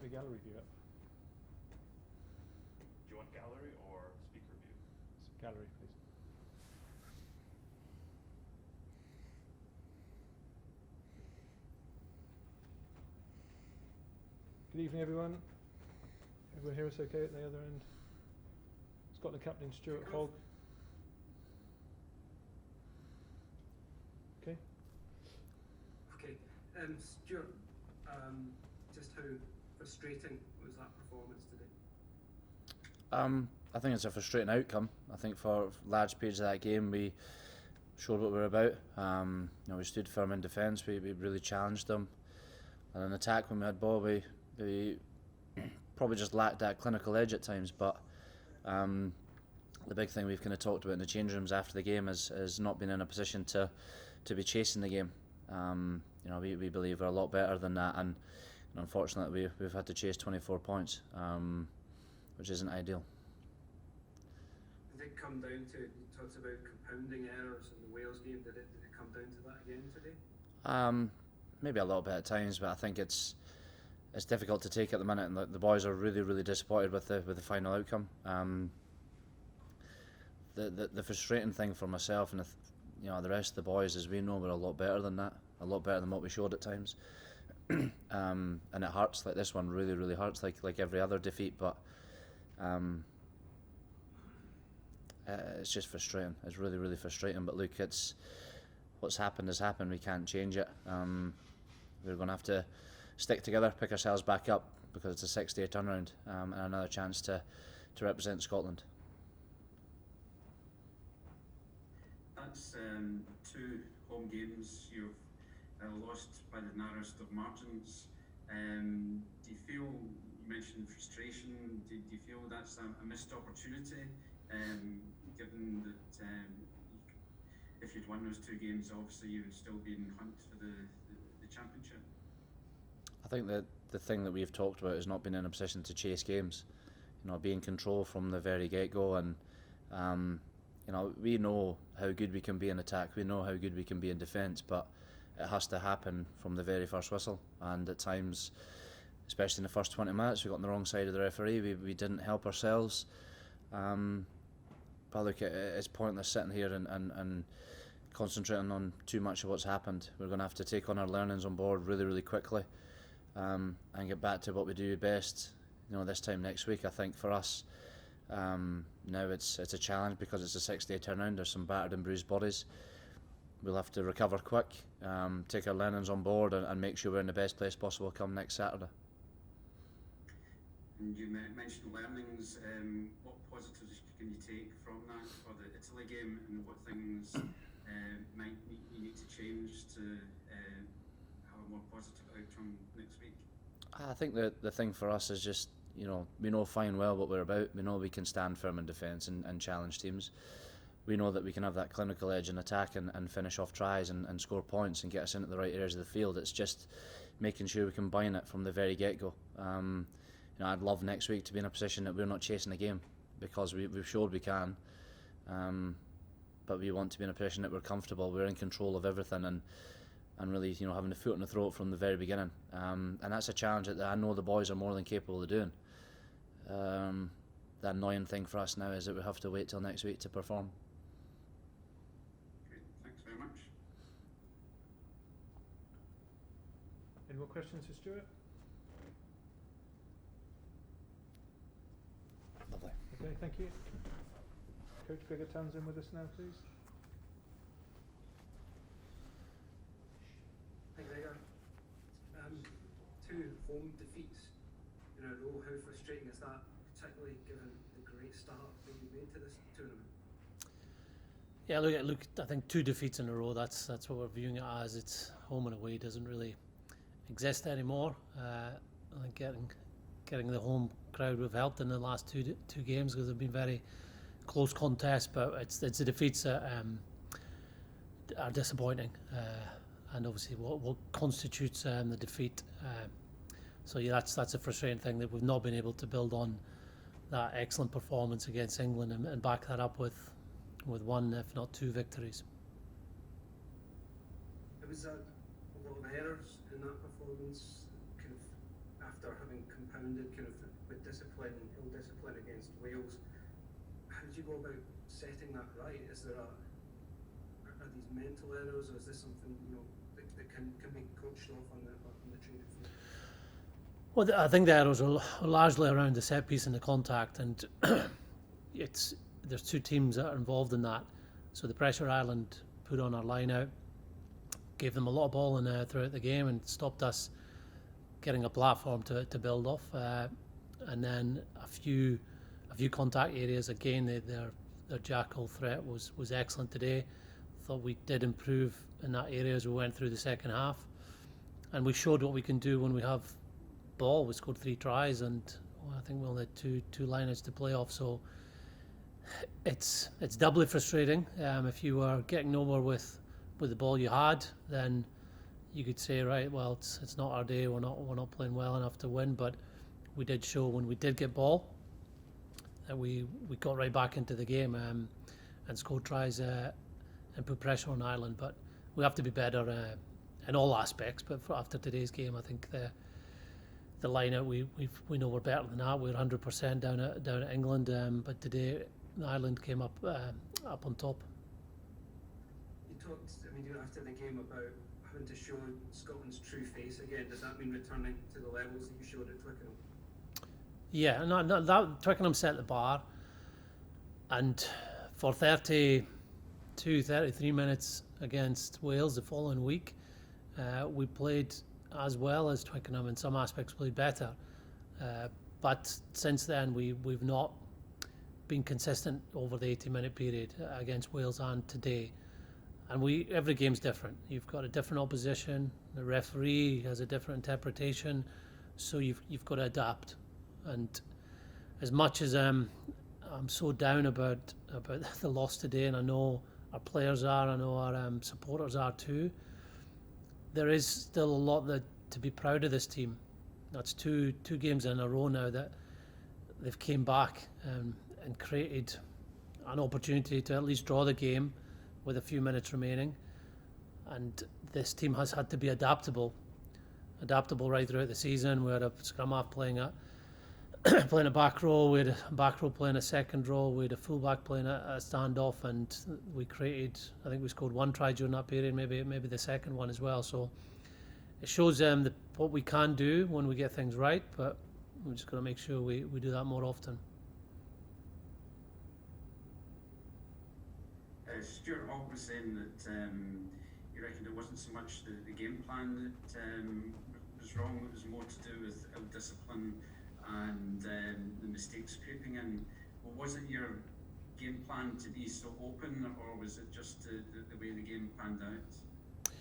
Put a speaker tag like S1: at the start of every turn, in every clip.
S1: the gallery view up.
S2: Do you want gallery or speaker view?
S1: Gallery, please. Good evening, everyone. Everyone hear us okay at the other end? Scotland captain Stuart Hogg. Okay.
S3: Okay. Stuart, just how frustrating was that performance today?
S4: I think it's a frustrating outcome. I think for large periods of that game we showed what we were about. We stood firm in defence, we really challenged them. And in attack when we had ball we probably just lacked that clinical edge at times, but the big thing we've kind of talked about in the change rooms after the game is not being in a position to be chasing the game. We believe we're a lot better than that, and unfortunately we've had to chase 24 points, which isn't ideal.
S3: Did it come down to, you talked about compounding errors in the Wales game, did it come down to that again today?
S4: Maybe a little bit at times, but I think it's difficult to take at the minute, and the boys are really disappointed with the final outcome. The frustrating thing for myself and the rest of the boys is we know we're a lot better than that, a lot better than what we showed at times. And it hurts, like this one really hurts, like every other defeat, but it's just frustrating. It's really frustrating, but look, it's what's happened has happened. We can't change it. We're going to have to stick together, pick ourselves back up, because it's a 6-day turnaround, and another chance to represent Scotland.
S5: That's 2 home games you've lost by the narrowest of margins. Do you feel, you mentioned frustration, do you feel that's a missed opportunity, given that if you'd won those 2 games, obviously you would still be in the hunt for the championship?
S4: I think that the thing that we've talked about is not being in a position to chase games, be in control from the very get-go, and we know how good we can be in attack, we know how good we can be in defence, but it has to happen from the very first whistle, and at times, especially in the first 20 minutes, we got on the wrong side of the referee, we didn't help ourselves. But look, it's pointless sitting here and concentrating on too much of what's happened. We're going to have to take on our learnings on board really quickly, and get back to what we do best this time next week. I think for us now it's a challenge because it's a 6-day turnaround. There's some battered and bruised bodies. We'll have to recover quick, take our learnings on board, and make sure we're in the best place possible come next Saturday.
S5: And you mentioned learnings. What positives can you take from that for the Italy game, and what things might you need to change to have a more positive outcome next week?
S4: I think the thing for us is just, we know fine well what we're about. We know we can stand firm in defence and challenge teams. We know that we can have that clinical edge in attack and finish off tries and score points and get us into the right areas of the field. It's just making sure we combine it from the very get-go. I'd love next week to be in a position that we're not chasing a game, because we've showed we can, but we want to be in a position that we're comfortable, we're in control of everything, and really having the foot in the throat from the very beginning, and that's a challenge that I know the boys are more than capable of doing. The annoying thing for us now is that we have to wait till next week to perform.
S5: Great, thanks very much.
S1: Any more questions for Stuart?
S4: Lovely.
S1: Okay, thank you. Coach Gregor Townsend with us now, please.
S3: Hi Gregor. 2 home defeats in a row, how frustrating is that, particularly given the great start that you made to this tournament?
S6: Yeah, look. I think 2 defeats in a row. That's what we're viewing it as. It's home and away doesn't really exist anymore. I think getting the home crowd would have helped in the last two games, because they've been very close contests. But it's the defeats that are disappointing, and obviously what constitutes the defeat. So yeah, that's a frustrating thing, that we've not been able to build on that excellent performance against England and back that up with 1, if not 2 victories.
S3: It was a lot of errors in that performance, kind of after having compounded kind of with discipline, ill discipline against Wales. How do you go about setting that right? Is there are these mental errors, or is this something that can be coached off on the training field?
S6: Well, I think the errors are largely around the set piece and the contact, and there's two teams that are involved in that. So the pressure Ireland put on our line out, gave them a lot of ball throughout the game and stopped us getting a platform to build off. And then a few contact areas. Again, their jackal threat was excellent today. Thought we did improve in that area as we went through the second half, and we showed what we can do when we have ball. We scored 3 tries, and I think we only had two lineouts to play off. So it's doubly frustrating. If you were getting nowhere with the ball you had, then you could say, right, well, it's not our day. We're not playing well enough to win. But we did show when we did get ball that we got right back into the game and scored tries and put pressure on Ireland. But we have to be better in all aspects. But after today's game, I think the line-out we know we're better than that. We're 100% down at England, but today Ireland came up on top.
S3: You talked, after the game about having to show Scotland's true face again. Does that mean returning to the levels that you showed at Twickenham?
S6: Yeah, no, that Twickenham set the bar, and for 33 minutes against Wales the following week, we played as well as Twickenham. In some aspects played better, but since then we've not been consistent over the 80-minute period against Wales and today. And every game's different. You've got a different opposition, the referee has a different interpretation, so you've got to adapt. And as much as I'm so down about the loss today, and I know our players are, I know our supporters are too, there is still a lot to be proud of this team. That's two games in a row now that they've came back and created an opportunity to at least draw the game with a few minutes remaining. And this team has had to be adaptable right throughout the season. We had a scrum half playing a back row, we had a back row playing a second row, we had a full back playing a standoff, and we created, I think we scored 1 try during that period, maybe the second one as well. So it shows what we can do when we get things right, but we're just going to make sure we do that more often.
S5: Stuart Hogg was saying that you reckon it wasn't so much the game plan that was wrong, it was more to do with ill-discipline and the mistakes creeping in. Well, was it your game plan to be so open, or was it just the way the game panned out?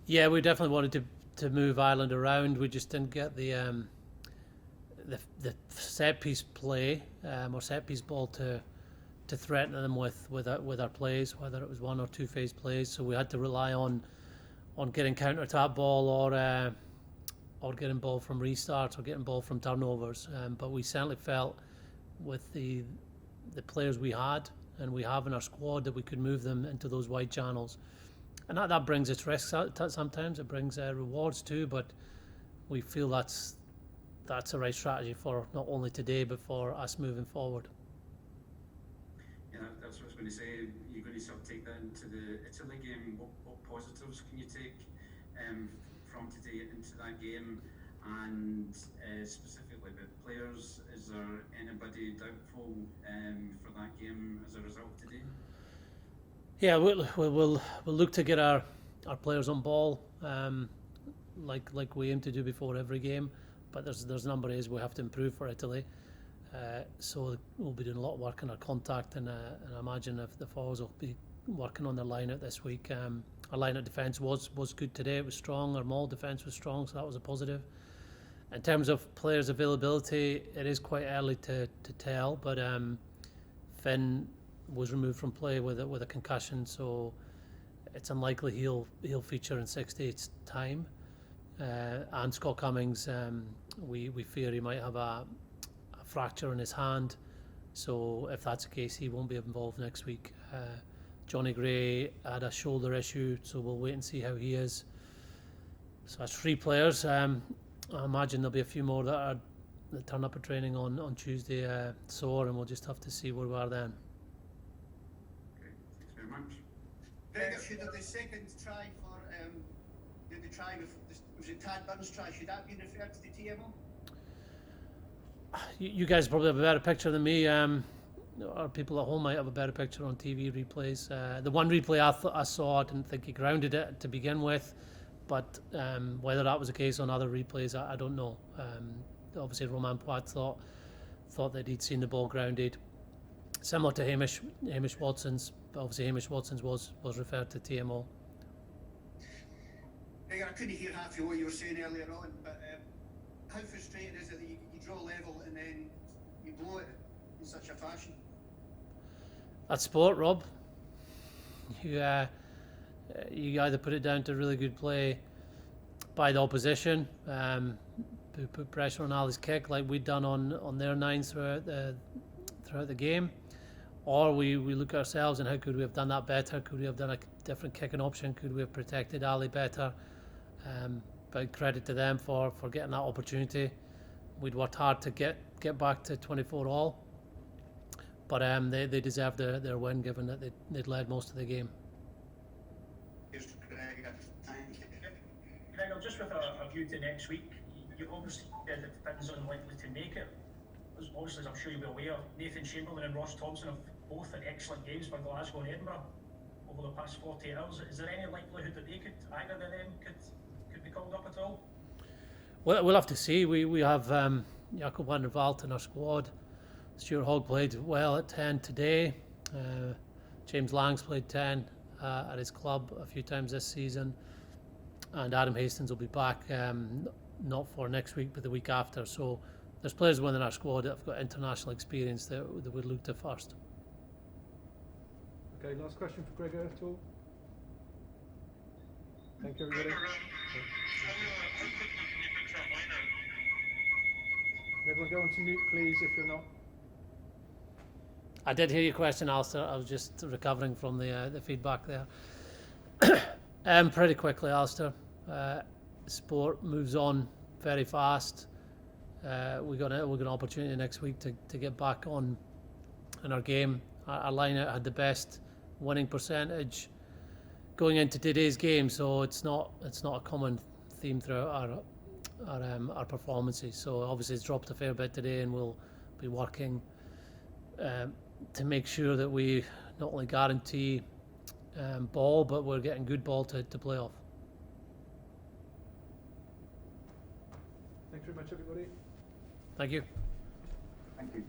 S6: Yeah, we definitely wanted to move Ireland around. We just didn't get the set piece play or set piece ball to threaten them with our plays, whether it was 1 or 2 phase plays. So we had to rely on getting counter attack ball or getting ball from restarts or getting ball from turnovers. But we certainly felt with the players we had and we have in our squad that we could move them into those wide channels. And that brings its risks sometimes. It brings rewards too, but we feel that's the right strategy for not only today but for us moving forward.
S5: Yeah, that's what I was going to say. You're going to sort of take that into the Italy game. What positives can you take from today into that game? And specifically about players, is there anybody doubtful for that game as a result today?
S6: Yeah, we'll look to get our players on ball, like we aim to do before every game. But there's a number of areas we have to improve for Italy. So we'll be doing a lot of work on our contact, and I imagine if the forwards will be working on their line-out this week. Our line-out defence was good today. It was strong. Our maul defence was strong, so that was a positive. In terms of players' availability, it is quite early to tell, but Finn was removed from play with a concussion, so it's unlikely he'll feature in 6 days' time. And Scott Cummings, we fear he might have a fracture in his hand, so if that's the case, he won't be involved next week. Johnny Gray had a shoulder issue, so we'll wait and see how he is. So that's 3 players. I imagine there'll be a few more that turn up at training on Tuesday sore, and we'll just have to see where we are then.
S5: Okay, thanks very much.
S7: Gregor, should the second try for the try was it Tad Burns' try? Should that be referred to the TMO?
S6: You guys probably have a better picture than me. Our people at home might have a better picture on TV replays. The one replay I saw, I didn't think he grounded it to begin with, but whether that was the case on other replays, I don't know. Obviously, Romain Poit thought that he'd seen the ball grounded, similar to Hamish Watson's. But obviously, Hamish Watson's was referred to TMO.
S7: Gregor, I couldn't hear half of what you were saying earlier on, but how frustrating is it that you draw level and then you blow it in such a fashion?
S6: That's sport, Rob. You either put it down to really good play by the opposition, who put pressure on Ali's kick like we'd done on their nines throughout the game, or we look at ourselves and how could we have done that better? Could we have done a different kicking option? Could we have protected Ali better? But credit to them for getting that opportunity. We'd worked hard to get back to 24 all, but they deserved their win given that they'd led most of the game.
S7: Here's Gregor. Thank you.
S8: Gregor, just with a view to next week, you obviously said that Finn's unlikely to make it. Obviously, as I'm sure you'll be aware, Nathan Chamberlain and Ross Thompson have both had excellent games for Glasgow and Edinburgh over the past 48 hours. Is there any likelihood that either of them could be called up at all?
S6: Well, we'll have to see. We have Jakob van der Vaalt in our squad. Stuart Hogg played well at 10 today. James Lang's played 10 at his club a few times this season. And Adam Hastings will be back, not for next week, but the week after. So there's players within our squad that have got international experience that we'd look to first.
S1: Okay, last question for Gregor at all? Thank you, everybody. Everyone go on to mute, please, if you're not.
S6: I did hear your question, Alistair. I was just recovering from the feedback there. Pretty quickly, Alistair. Sport moves on very fast. We got an opportunity next week to get back on in our game. Our line-out had the best winning percentage going into today's game, so it's not a common theme throughout our performances. So obviously it's dropped a fair bit today, and we'll be working to make sure that we not only guarantee ball, but we're getting good ball to play off.
S1: Thanks very much, everybody.
S6: Thank you.
S7: Thank you.